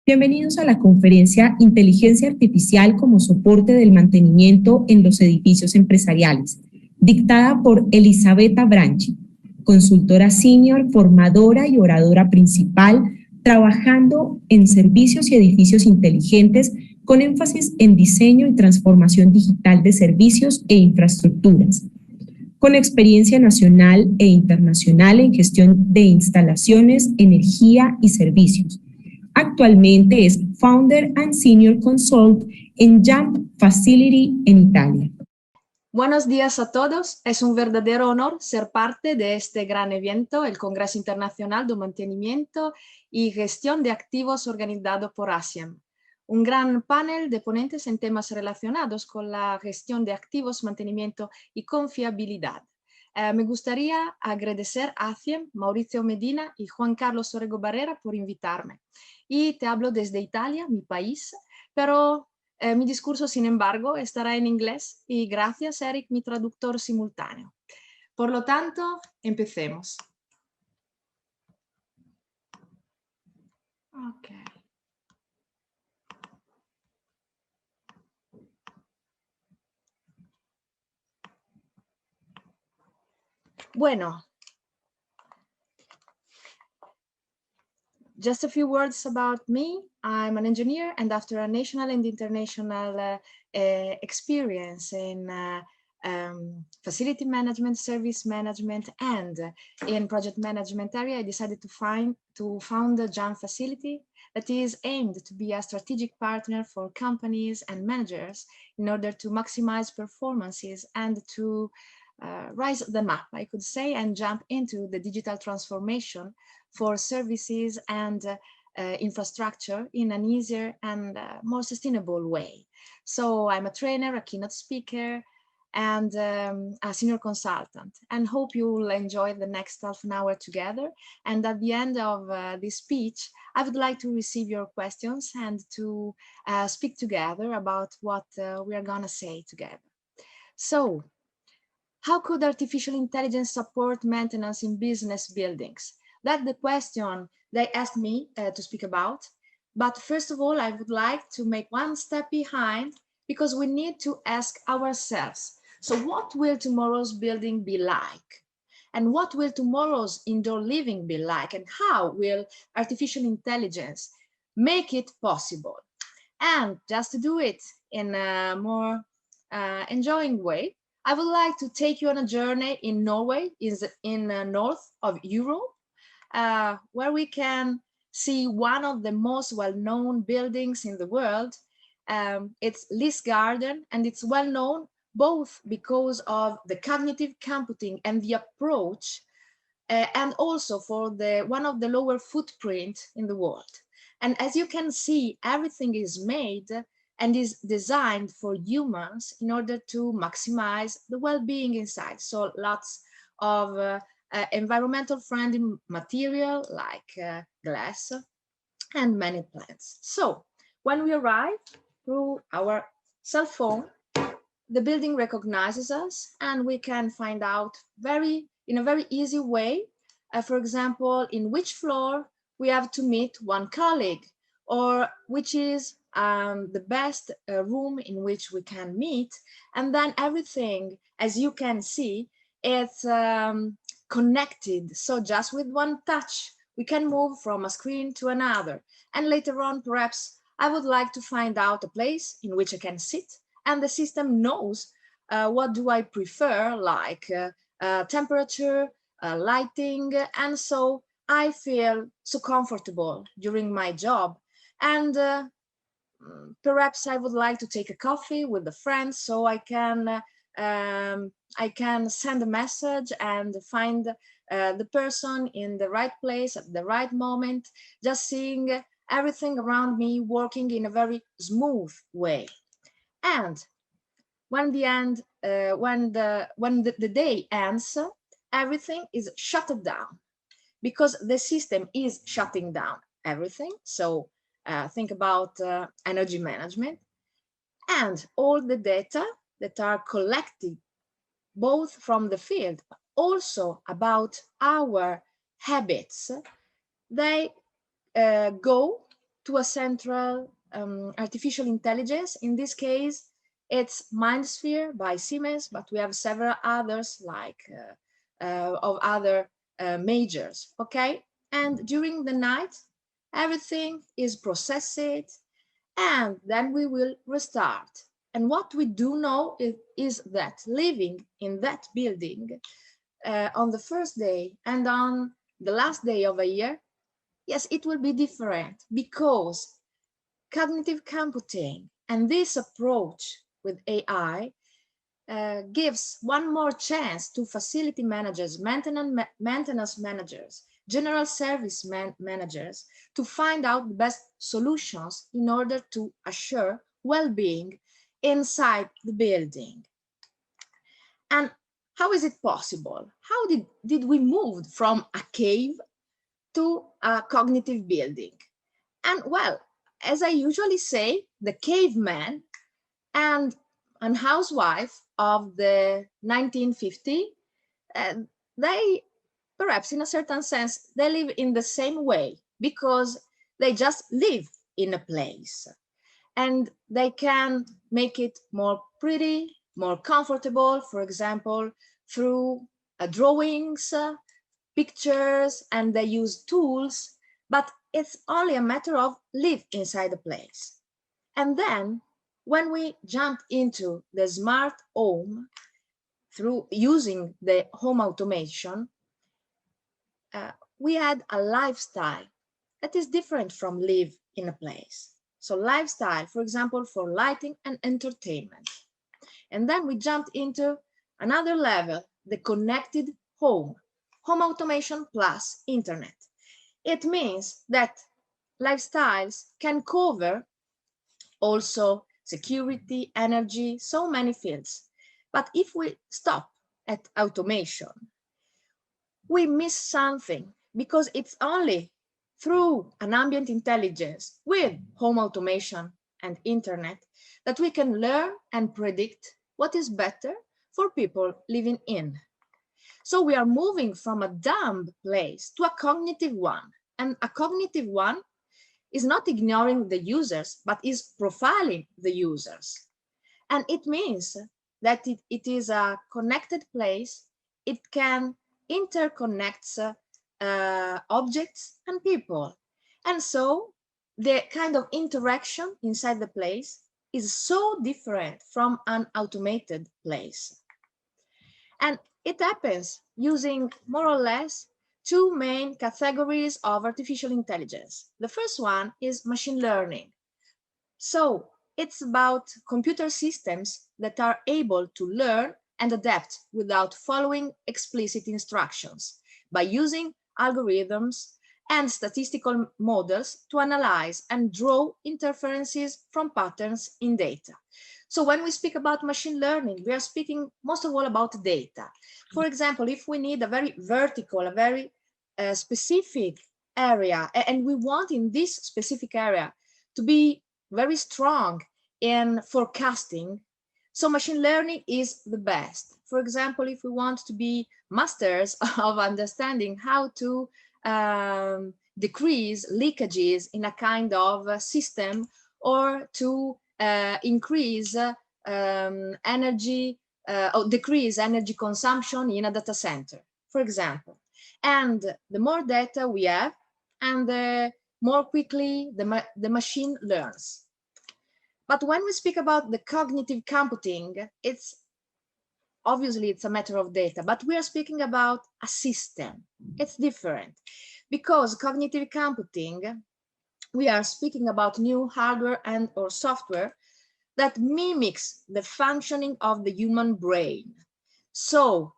Bienvenidos a la conferencia Inteligencia Artificial como soporte del mantenimiento en los edificios empresariales, dictada por Elisabetta Branchi, consultora senior, formadora y oradora principal, trabajando en servicios y edificios inteligentes con énfasis en diseño y transformación digital de servicios e infraestructuras, con experiencia nacional e internacional en gestión de instalaciones, energía y servicios. Actualmente es Founder and Senior Consult en Jump Facility en Italia. Buenos días a todos. Es un verdadero honor ser parte de este gran evento, el Congreso Internacional de Mantenimiento y Gestión de Activos organizado por ASIAM. Un gran panel de ponentes en temas relacionados con la gestión de activos, mantenimiento y confiabilidad. Me gustaría agradecer a ASIAM, Mauricio Medina y Juan Carlos Orrego Barrera por invitarme. Y te hablo desde Italia, mi país, pero mi discurso, sin embargo, estará en inglés y gracias, Eric, mi traductor simultáneo. Por lo tanto, empecemos. Okay. Bueno, just a few words about me. I'm an engineer, and after a national and international experience in facility management, service management, and in project management area, I decided to found a Jump facility that is aimed to be a strategic partner for companies and managers in order to maximize performances and to rise them up, I could say, and jump into the digital transformation for services and infrastructure in an easier and more sustainable way. So I'm a trainer, a keynote speaker, and a senior consultant, and hope you will enjoy the next half an hour together. And at the end of this speech, I would like to receive your questions and to speak together about what we are gonna say together. So, how could artificial intelligence support maintenance in business buildings? That's the question they asked me to speak about. But first of all, I would like to make one step behind because we need to ask ourselves, so what will tomorrow's building be like? And what will tomorrow's indoor living be like? And how will artificial intelligence make it possible? And just to do it in a more enjoying way, I would like to take you on a journey in Norway, in north of Europe, where we can see one of the most well-known buildings in the world. It's Lis Garden, and it's well-known both because of the cognitive computing and the approach, and also for one of the lower footprint in the world. And as you can see, everything is made and is designed for humans in order to maximize the well-being inside. So lots of environmental friendly material like glass and many plants. So when we arrive through our cell phone, the building recognizes us and we can find out in a very easy way, for example, in which floor we have to meet one colleague, or which is the best room in which we can meet. And then everything, as you can see, it's connected. So just with one touch, we can move from a screen to another. And later on, perhaps I would like to find out a place in which I can sit, and the system knows what do I prefer, like temperature, lighting, and so I feel so comfortable during my job. And perhaps I would like to take a coffee with a friend so I can send a message and find the person in the right place at the right moment, just seeing everything around me working in a very smooth way. And when the day ends, everything is shut down because the system is shutting down everything. So think about energy management and all the data that are collected both from the field, but also about our habits. They go to a central artificial intelligence. In this case, it's MindSphere by Siemens, but we have several others like of other majors, okay? And during the night, everything is processed and then we will restart. And what we do know is that living in that building on the first day and on the last day of a year, yes, it will be different because cognitive computing and this approach with AI gives one more chance to facility managers, maintenance managers, general service managers to find out the best solutions in order to assure well-being inside the building. And how is it possible? How did we move from a cave to a cognitive building? And well, as I usually say, the caveman and a housewife of the 1950, they perhaps in a certain sense, they live in the same way because they just live in a place and they can make it more pretty, more comfortable, for example, through drawings, pictures, and they use tools, but it's only a matter of live inside the place. And then when we jump into the smart home through using the home automation, we had a lifestyle that is different from live in a place. So lifestyle, for example, for lighting and entertainment. And then we jumped into another level, the connected home, home automation plus internet. It means that lifestyles can cover also security, energy, so many fields. But if we stop at automation, we miss something because it's only through an ambient intelligence with home automation and internet that we can learn and predict what is better for people living in. So we are moving from a dumb place to a cognitive one. And a cognitive one is not ignoring the users, but is profiling the users. And it means that it is a connected place. It can interconnect objects and people. And so the kind of interaction inside the place is so different from an automated place. And it happens using more or less two main categories of artificial intelligence. The first one is machine learning. So it's about computer systems that are able to learn and adapt without following explicit instructions by using algorithms and statistical models to analyze and draw inferences from patterns in data. So when we speak about machine learning, we are speaking most of all about data. For example, if we need a very vertical, a very specific area, and we want in this specific area to be very strong in forecasting, so machine learning is the best. For example, if we want to be masters of understanding how to decrease leakages in a kind of system or to increase energy or decrease energy consumption in a data center, for example. And the more data we have, and the more quickly the machine learns. But when we speak about the cognitive computing, obviously it's a matter of data, but we are speaking about a system. It's different because cognitive computing, we are speaking about new hardware and or software that mimics the functioning of the human brain. So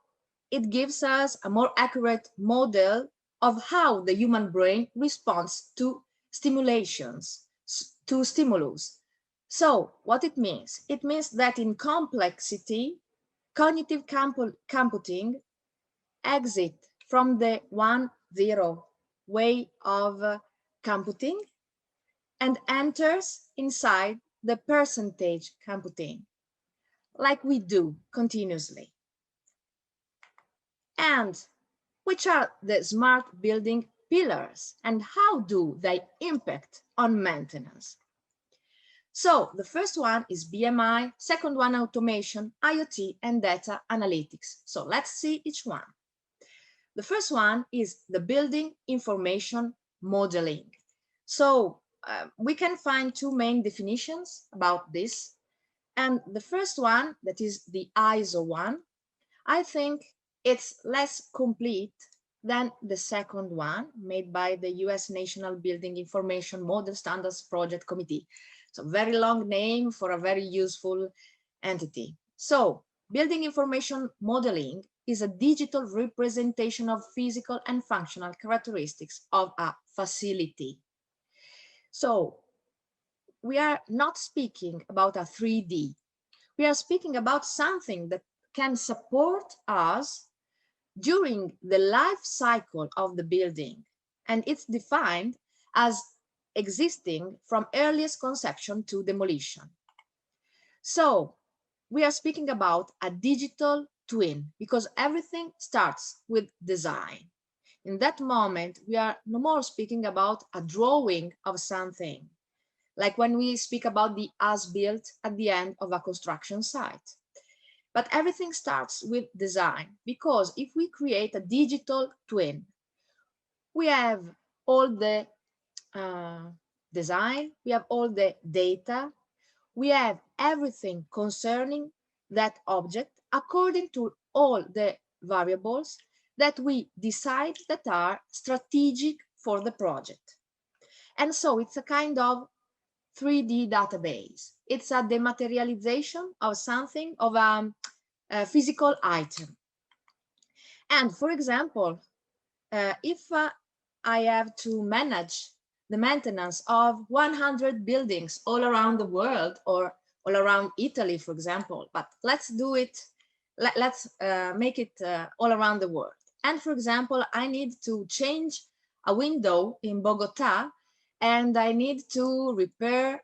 it gives us a more accurate model of how the human brain responds to stimulations, to stimulus. So what it means? It means that in complexity, cognitive computing exit from the 1-0 way of computing and enters inside the percentage computing, like we do continuously. And which are the smart building pillars and how do they impact on maintenance? So the first one is BMI, second one automation, IoT, and data analytics. So let's see each one. The first one is the building information modeling. So we can find two main definitions about this. And the first one, that is the ISO one, I think it's less complete than the second one made by the US National Building Information Model Standards Project Committee. So very long name for a very useful entity. So building information modeling is a digital representation of physical and functional characteristics of a facility. So we are not speaking about a 3D. We are speaking about something that can support us during the life cycle of the building. And it's defined as existing from earliest conception to demolition. So we are speaking about a digital twin because everything starts with design. In that moment, we are no more speaking about a drawing of something, like when we speak about the as-built at the end of a construction site. But everything starts with design, because if we create a digital twin, we have all the design, we have all the data, we have everything concerning that object according to all the variables that we decide that are strategic for the project. And so it's a kind of 3D database. It's a dematerialization of something, of a physical item. And for example, if I have to manage the maintenance of 100 buildings all around the world, or all around Italy, for example, but let's do it, let's make it all around the world. And for example, I need to change a window in Bogota, and I need to repair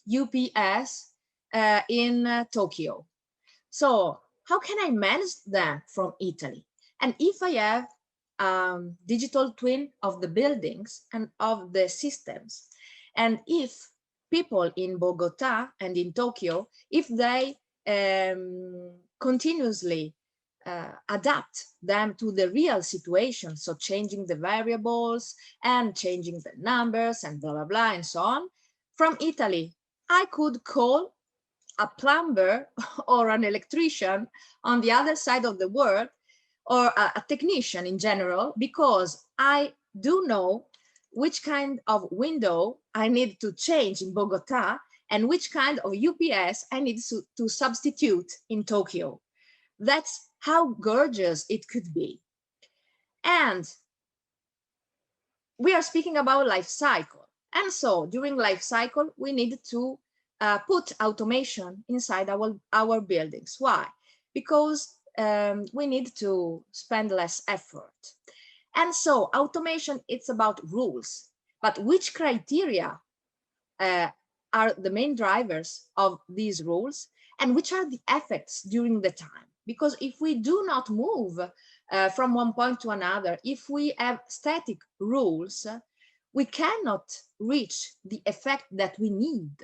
UPS in Tokyo. So how can I manage them from Italy? And if I have digital twin of the buildings and of the systems, and if people in Bogota and in Tokyo, if they continuously adapt them to the real situation, so changing the variables and changing the numbers and blah, blah, blah, and so on, from Italy, I could call a plumber or an electrician on the other side of the world, or a technician in general, because I do know which kind of window I need to change in Bogota and which kind of UPS I need to substitute in Tokyo. That's how gorgeous it could be. And we are speaking about life cycle. And so during life cycle, we need to put automation inside our buildings. Why? Because we need to spend less effort. And so automation, it's about rules, but which criteria are the main drivers of these rules, and which are the effects during the time? Because if we do not move from one point to another, if we have static rules, we cannot reach the effect that we need,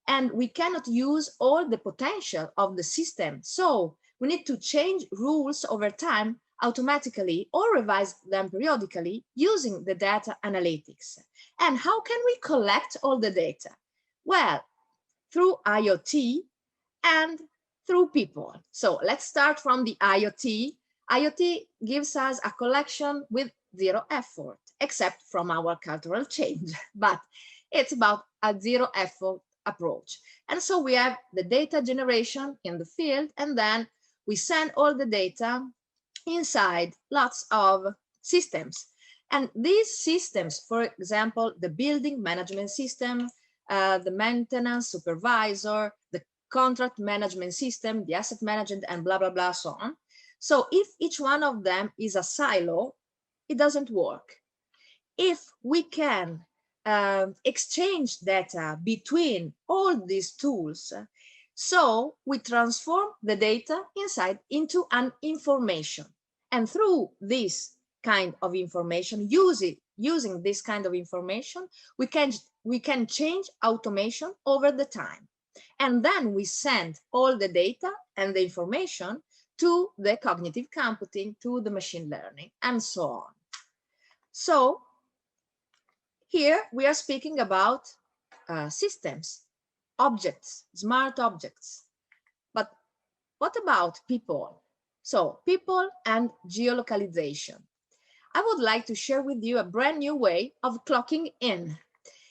and we cannot use all the potential of the system. So we need to change rules over time automatically or revise them periodically using the data analytics. And how can we collect all the data? Well, through IoT and through people. So let's start from the IoT. IoT gives us a collection with zero effort, except from our cultural change, but it's about a zero effort approach. And so we have the data generation in the field, and then we send all the data inside lots of systems. And these systems, for example, the building management system, the maintenance supervisor, the contract management system, the asset management, and blah, blah, blah, so on. So if each one of them is a silo, it doesn't work. If we can exchange data between all these tools, so we transform the data inside into an information. And through this kind of information, using this kind of information, we can change automation over the time. And then we send all the data and the information to the cognitive computing, to the machine learning, and so on. So here we are speaking about systems, objects, smart objects. But what about people? So people and geolocalization. I would like to share with you a brand new way of clocking in.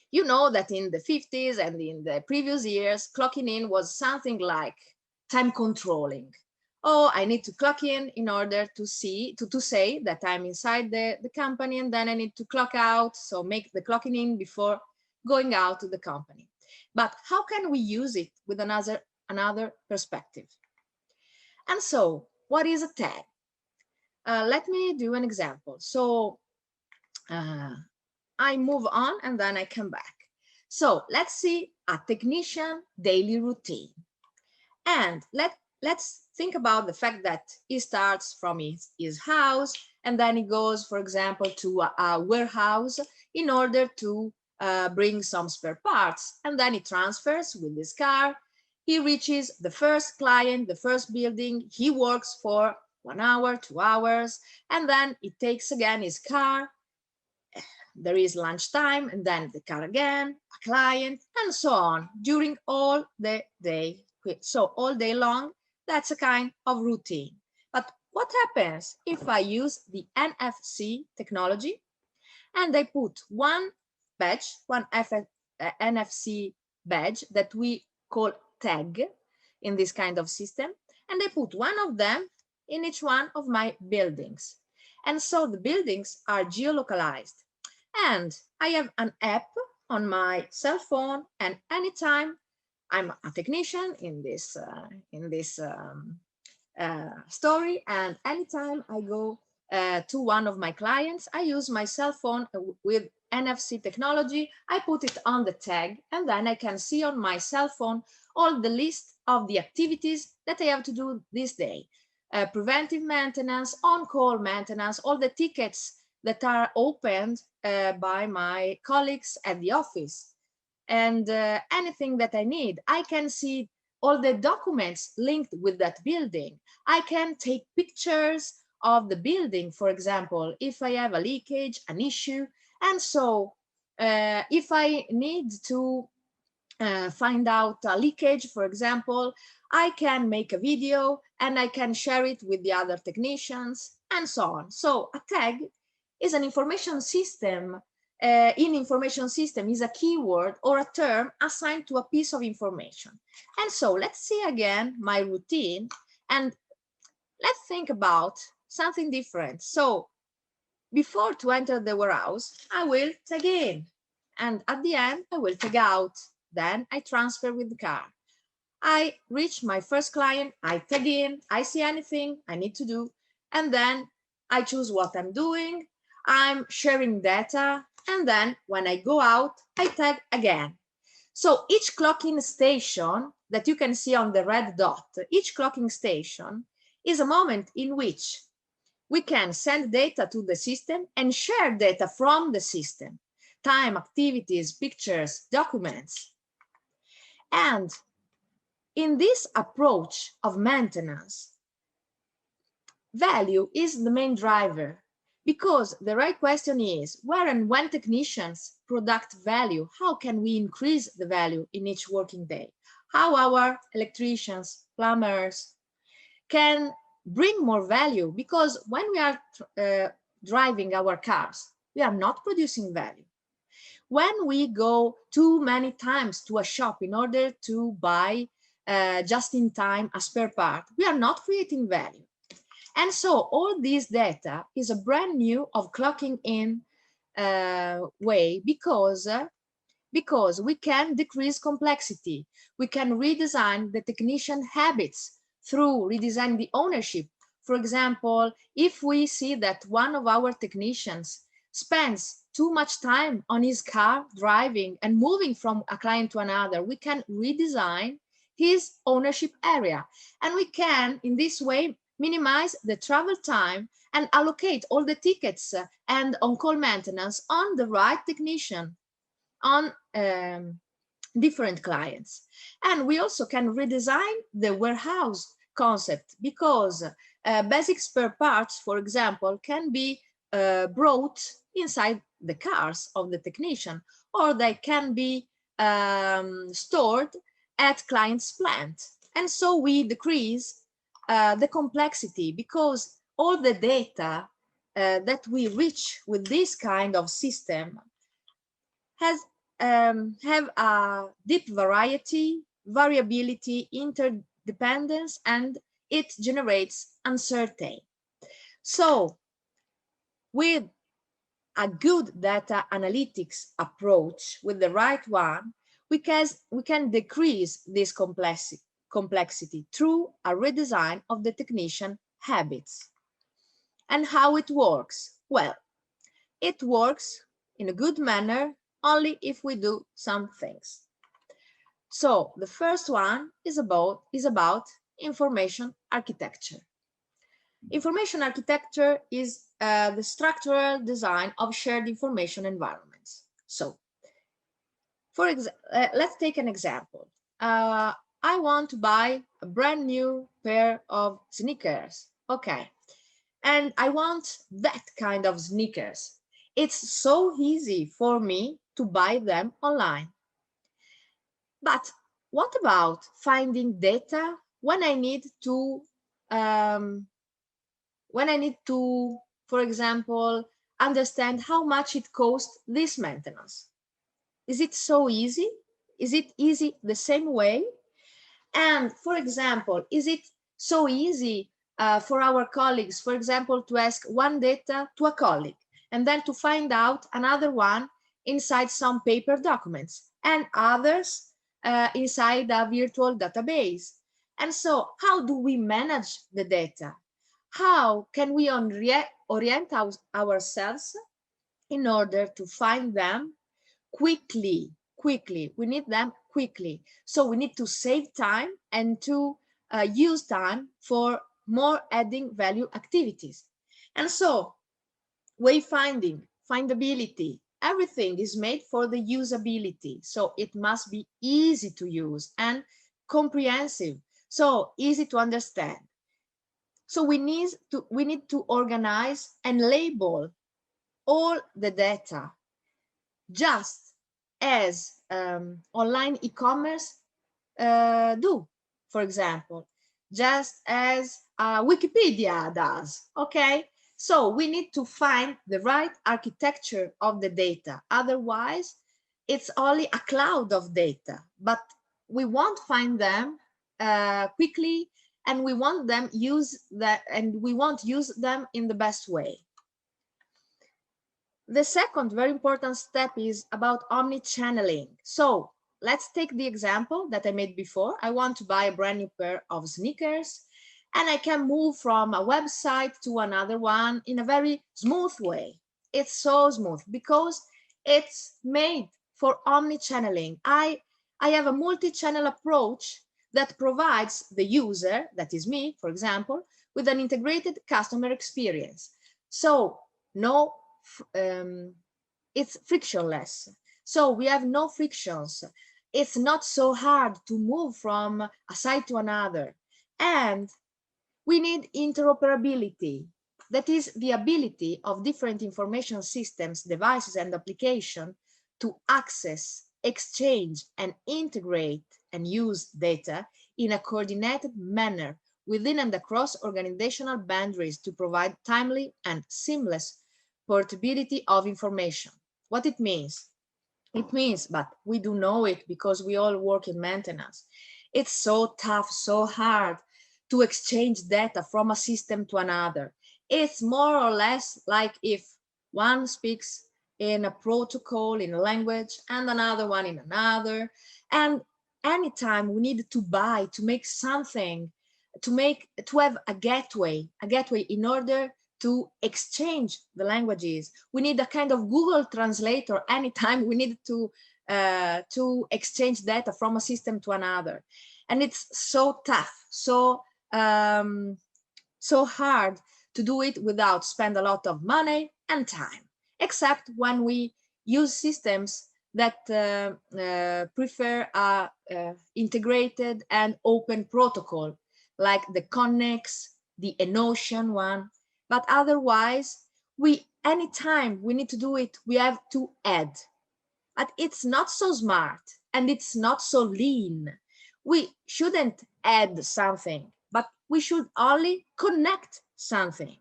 You know that in the 50s and in the previous years, clocking in was something like time controlling. Oh, I need to clock in order to say that I'm inside the company, and then I need to clock out, so make the clocking in before going out to the company. But how can we use it with another perspective? And so, what is a tag? Let me do an example. So I move on and then I come back. So let's see a technician daily routine. And let's think about the fact that he starts from his house, and then he goes, for example, to a warehouse in order to bring some spare parts. And then he transfers with his car. He reaches the first client, the first building. He works for 1 hour, 2 hours, and then he takes again his car. There is lunchtime, and then the car again, a client, and so on during all the day. So all day long, that's a kind of routine. But what happens if I use the NFC technology and I put one badge, one NFC badge that we call tag in this kind of system, and I put one of them in each one of my buildings. And so the buildings are geolocalized. And I have an app on my cell phone, and anytime I'm a technician in this story, and anytime I go to one of my clients, I use my cell phone with NFC technology. I put it on the tag, and then I can see on my cell phone all the list of the activities that I have to do this day. Preventive maintenance, on-call maintenance, all the tickets that are opened by my colleagues at the office, and anything that I need. I can see all the documents linked with that building. I can take pictures of the building, for example, if I have a leakage, an issue. And so if I need to find out a leakage, for example, I can make a video and I can share it with the other technicians, and so on. So a tag is an information system. In information system is a keyword or a term assigned to a piece of information. And so let's see again my routine, and let's think about something different. So before to enter the warehouse, I will tag in, and at the end I will tag out. Then I transfer with the car. I reach my first client, I tag in, I see anything I need to do, and then I choose what I'm doing. I'm sharing data, and then when I go out, I tag again. So each clocking station that you can see on the red dot, each clocking station is a moment in which we can send data to the system and share data from the system, time, activities, pictures, documents. And in this approach of maintenance, value is the main driver. Because the right question is, where and when technicians product value, how can we increase the value in each working day? How our electricians, plumbers can bring more value? Because when we are driving our cars, we are not producing value. When we go too many times to a shop in order to buy just in time a spare part, we are not creating value. And so all this data is a brand new of clocking in way, because we can decrease complexity. We can redesign the technician habits through redesign the ownership. For example, if we see that one of our technicians spends too much time on his car driving and moving from a client to another, we can redesign his ownership area. And we can, in this way, minimize the travel time and allocate all the tickets and on-call maintenance on the right technician, on different clients. And we also can redesign the warehouse concept, because basic spare parts, for example, can be brought inside the cars of the technician, or they can be stored at client's plant. And so we decrease the complexity, because all the data that we reach with this kind of system have a deep variability, interdependence, and it generates uncertainty. So with a good data analytics approach, with the right one, we can decrease this complexity through a redesign of the technician habits. And how it works? Well, it works in a good manner only if we do some things. So the first one is about information architecture. Information architecture is the structural design of shared information environments. So, for example, let's take an example. I want to buy a brand new pair of sneakers. Okay, and I want that kind of sneakers. It's so easy for me to buy them online. But what about finding data when I need to, for example, understand how much it costs this maintenance? Is it so easy? Is it easy the same way? And for example, is it so easy for our colleagues, for example, to ask one data to a colleague and then to find out another one inside some paper documents, and others inside a virtual database? And so how do we manage the data? How can we orient ourselves in order to find them quickly? We need them quickly. So we need to save time and to use time for more adding value activities. And so wayfinding, findability, everything is made for the usability. So it must be easy to use and comprehensive, so easy to understand. So we need to organize and label all the data, just as online e-commerce do, for example, just as Wikipedia does. Okay, so we need to find the right architecture of the data. Otherwise, it's only a cloud of data, but we won't find them quickly, and we won't use them in the best way. The second very important step is about omnichanneling. So let's take the example that I made before. I want to buy a brand new pair of sneakers, and I can move from a website to another one in a very smooth way. It's so smooth because it's made for omnichanneling. I have a multi-channel approach that provides the user, that is me, for example, with an integrated customer experience. So it's frictionless. So we have no frictions. It's not so hard to move from a site to another. And we need interoperability. That is the ability of different information systems, devices, and applications to access, exchange, and integrate and use data in a coordinated manner within and across organizational boundaries to provide timely and seamless portability of information. What it means? It means, but we do know it because we all work in maintenance. It's so tough, so hard to exchange data from a system to another. It's more or less like if one speaks in a protocol, in a language, and another one in another. And anytime we need to buy, to make something, to have a gateway in order to exchange the languages, we need a kind of Google translator anytime we need to exchange data from a system to another. And it's so tough, so hard to do it without spend a lot of money and time, except when we use systems that prefer a integrated and open protocol, like the Connex, the Enotion one. But otherwise, anytime we need to do it, we have to add. But it's not so smart and it's not so lean. We shouldn't add something, but we should only connect something.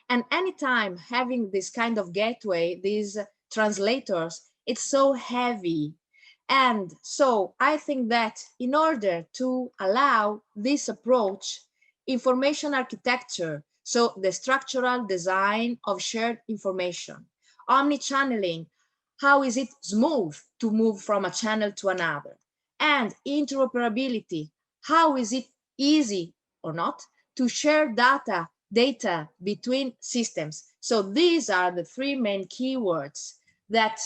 And anytime having this kind of gateway, these translators, it's so heavy. And so I think that in order to allow this approach, information architecture, so the structural design of shared information, omnichanneling, how is it smooth to move from a channel to another, and interoperability, how is it easy or not to share data between systems. So these are the three main keywords that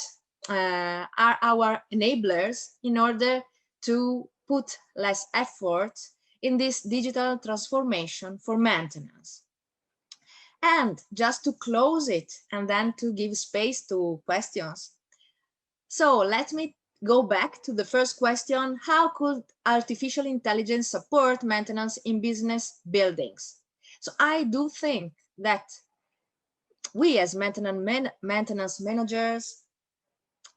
are our enablers in order to put less effort in this digital transformation for maintenance. And just to close it and then to give space to questions. So let me go back to the first question: how could artificial intelligence support maintenance in business buildings? So I do think that we as maintenance managers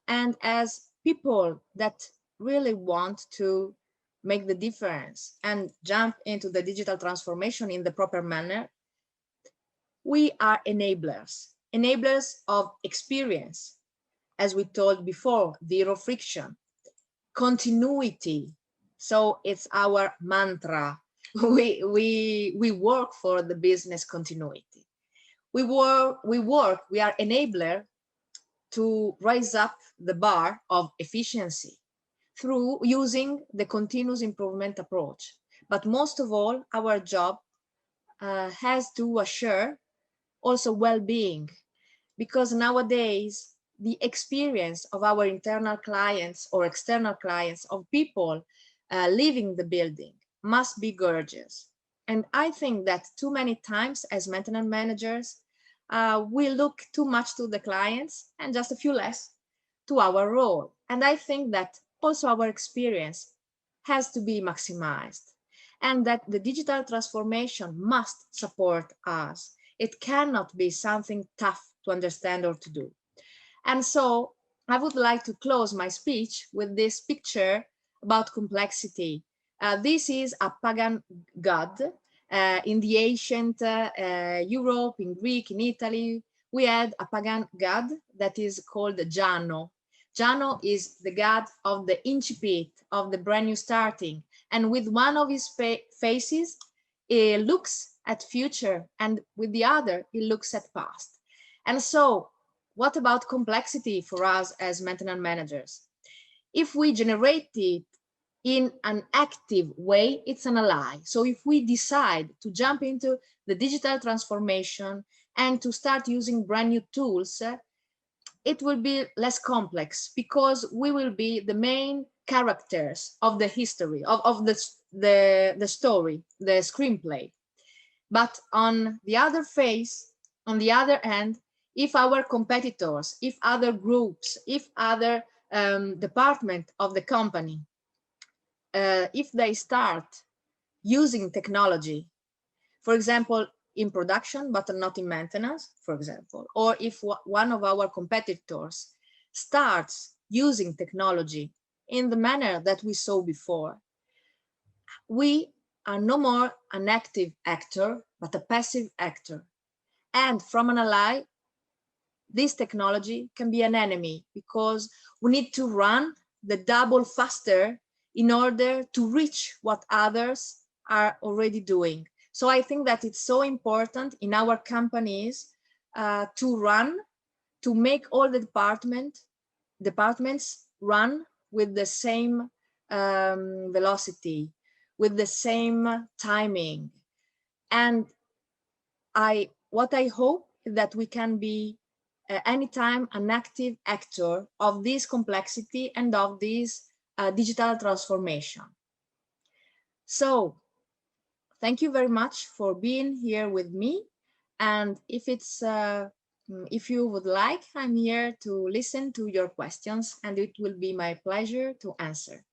and as people that really want to make the difference and jump into the digital transformation in the proper manner, we are enablers of experience, as we told before, zero friction, continuity. So it's our mantra. We work for the business continuity. We are enabler to raise up the bar of efficiency through using the continuous improvement approach. But most of all, our job has to assure also well-being, because nowadays the experience of our internal clients or external clients, of people leaving the building, must be gorgeous. And I think that too many times as maintenance managers, we look too much to the clients and just a few less to our role. And I think that also our experience has to be maximized, and that the digital transformation must support us. It cannot be something tough to understand or to do. And so I would like to close my speech with this picture about complexity. This is a pagan god. In the ancient Europe, in Greek, in Italy, we had a pagan god that is called Jano. Jano is the god of the incipit, of the brand new starting. And with one of his faces, he looks at future, and with the other, he looks at past. And so, what about complexity for us as maintenance managers? If we generate it in an active way, it's an ally. So if we decide to jump into the digital transformation and to start using brand new tools, it will be less complex, because we will be the main characters of the history, of the story, the screenplay. But on the other face, on the other hand, if our competitors, if other groups, if other department of the company, if they start using technology, for example, in production, but not in maintenance, for example, or if one of our competitors starts using technology in the manner that we saw before, we are no more an active actor, but a passive actor. And from an ally, this technology can be an enemy, because we need to run the double faster in order to reach what others are already doing. So I think that it's so important in our companies to make all the departments run with the same velocity, with the same timing. And what I hope is that we can be anytime an active actor of this complexity and of this digital transformation. So thank you very much for being here with me. And if you would like, I'm here to listen to your questions, and it will be my pleasure to answer.